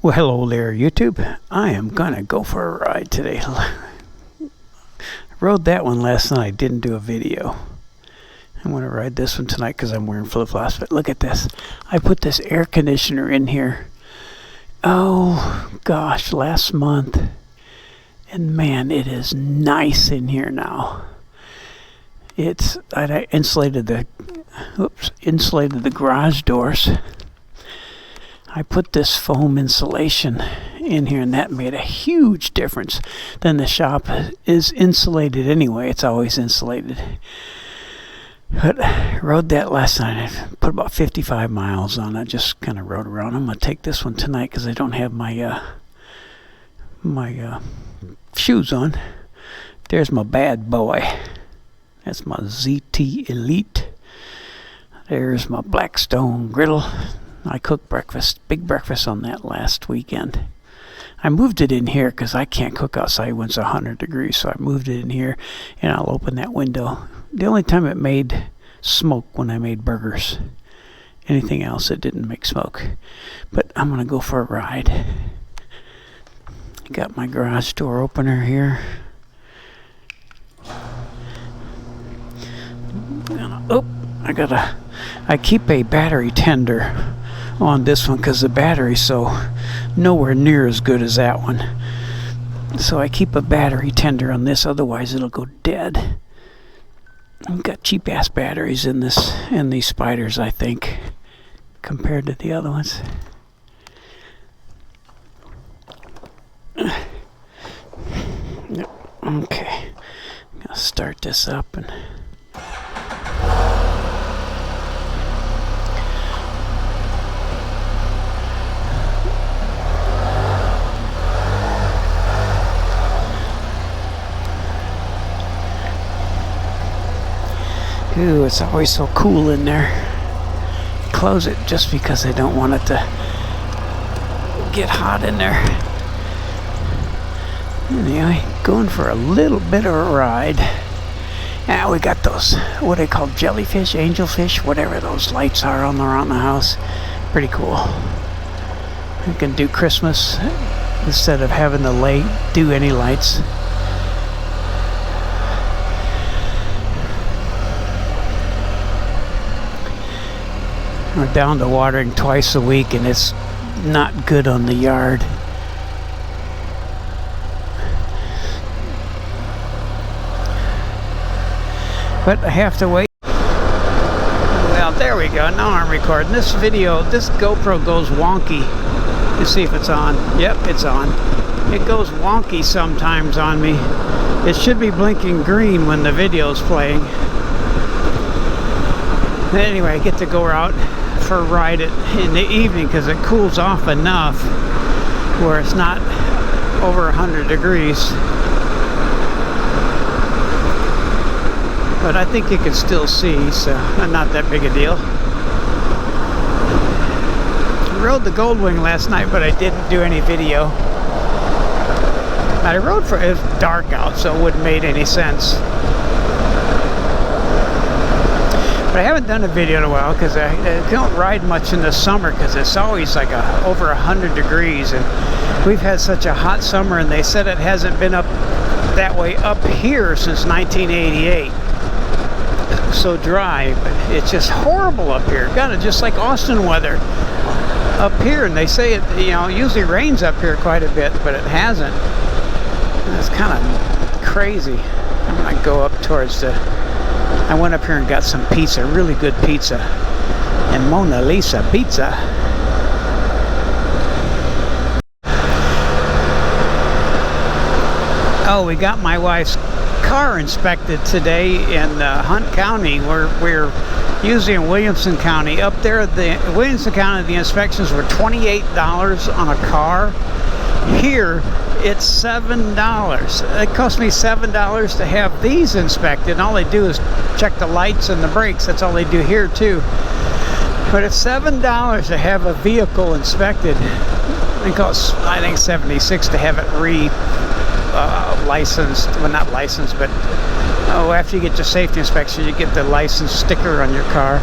Well, hello there, YouTube. I am gonna go for a ride today. Rode that one last night, didn't do a video. I'm gonna ride this one tonight because I'm wearing flip-flops. But look at this. I put this air conditioner in here. Oh gosh, last month. And man, it is nice in here now. I insulated the garage doors. I put this foam insulation in here, and that made a huge difference. Then the shop is insulated anyway. It's always insulated. But I rode that last night. I put about 55 miles on it. Just kind of rode around. I'm going to take this one tonight because I don't have my shoes on. There's my bad boy. That's my ZT Elite. There's my Blackstone griddle. I cooked big breakfast on that last weekend. I moved it in here because I can't cook outside when it's 100 degrees, so I moved it in here, and I'll open that window. The only time it made smoke when I made burgers. Anything else, it didn't make smoke. But I'm going to go for a ride. Got my garage door opener here. I keep a battery tender on this one because the battery's so nowhere near as good as that one. So I keep a battery tender on this, otherwise it'll go dead. I've got cheap ass batteries in these Spyders, I think, compared to the other ones. Okay, I'm gonna start this up and ooh, it's always so cool in there. Close it just because I don't want it to get hot in there. Anyway, going for a little bit of a ride. Now we got those, what they call jellyfish, angelfish, whatever those lights are on around the house. Pretty cool. We can do Christmas instead of having to do any lights. We're down to watering twice a week, and it's not good on the yard. But I have to wait. Well, there we go. Now I'm recording. This GoPro goes wonky. Let's see if it's on. Yep, it's on. It goes wonky sometimes on me. It should be blinking green when the video's playing. Anyway, I get to go out for a ride in the evening because it cools off enough where it's not over 100 degrees. But I think you can still see, so not that big a deal. I rode the Goldwing last night, but I didn't do any video. I rode it was dark out, so it wouldn't have made any sense. But I haven't done a video in a while because I don't ride much in the summer because it's always like over 100 degrees, and we've had such a hot summer, and they said it hasn't been up that way up here since 1988. So dry, but it's just horrible up here. Kind of just like Austin weather up here, and they say it usually rains up here quite a bit, but it hasn't. It's kind of crazy. I'm gonna go up towards I went up here and got some pizza, really good pizza, and Mona Lisa pizza. Oh, we got my wife's car inspected today in Hunt County. We're usually in Williamson County. Up there, Williamson County, the inspections were $28 on a car. Here, it's $7. It cost me $7 to have these inspected, and all they do is check the lights and the brakes. That's all they do here too. But it's $7 to have a vehicle inspected. It costs, I think, $76 to have it licensed. Well, not licensed, but after you get your safety inspection, you get the license sticker on your car.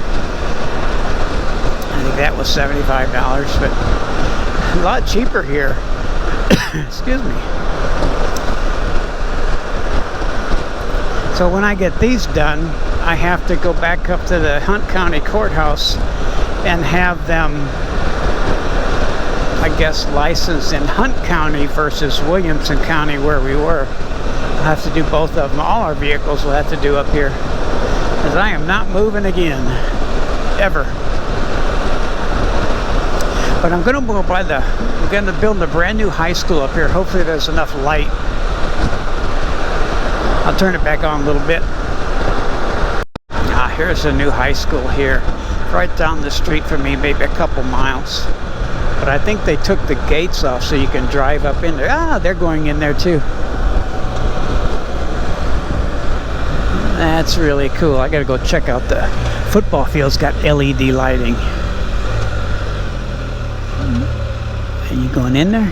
I think that was $75, but a lot cheaper here. Excuse me. So when I get these done, I have to go back up to the Hunt County Courthouse and have them, I guess, licensed in Hunt County versus Williamson County where we were. I'll have to do both of them. All our vehicles will have to do up here, because I am not moving again, ever. But I'm going to go by we're going to build a brand new high school up here. Hopefully there's enough light. I'll turn it back on a little bit. Here's a new high school here, right down the street from me, maybe a couple miles. But I think they took the gates off so you can drive up in there. They're going in there too. That's really cool. I gotta go check out the football field's got LED lighting. Are you going in there?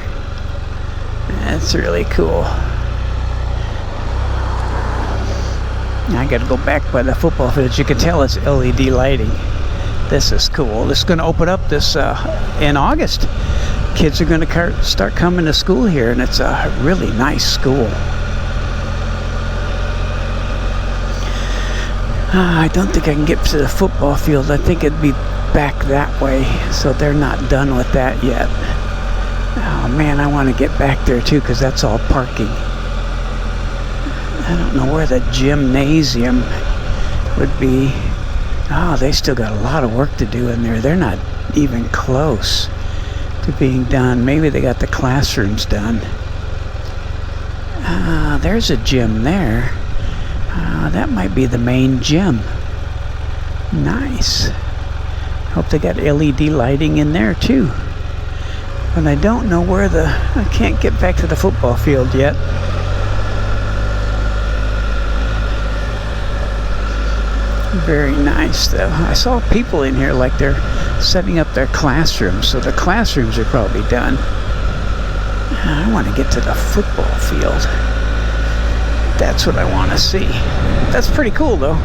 That's really cool. I gotta go back by the football field. You can tell it's LED lighting. This is cool. This is going to open up this in August. Kids are going to start coming to school here, and it's a really nice school. I don't think I can get to the football field. I think it'd be back that way, so they're not done with that yet. Oh man, I want to get back there too, because that's all parking. I don't know where the gymnasium would be. Oh, they still got a lot of work to do in there. They're not even close to being done. Maybe they got the classrooms done. There's a gym there. That might be the main gym. Nice. Hope they got LED lighting in there too. But I don't know where I can't get back to the football field yet. Very nice though. I saw people in here like they're setting up their classrooms, so the classrooms are probably done. I want to get to the football field. That's what I want to see. That's pretty cool though.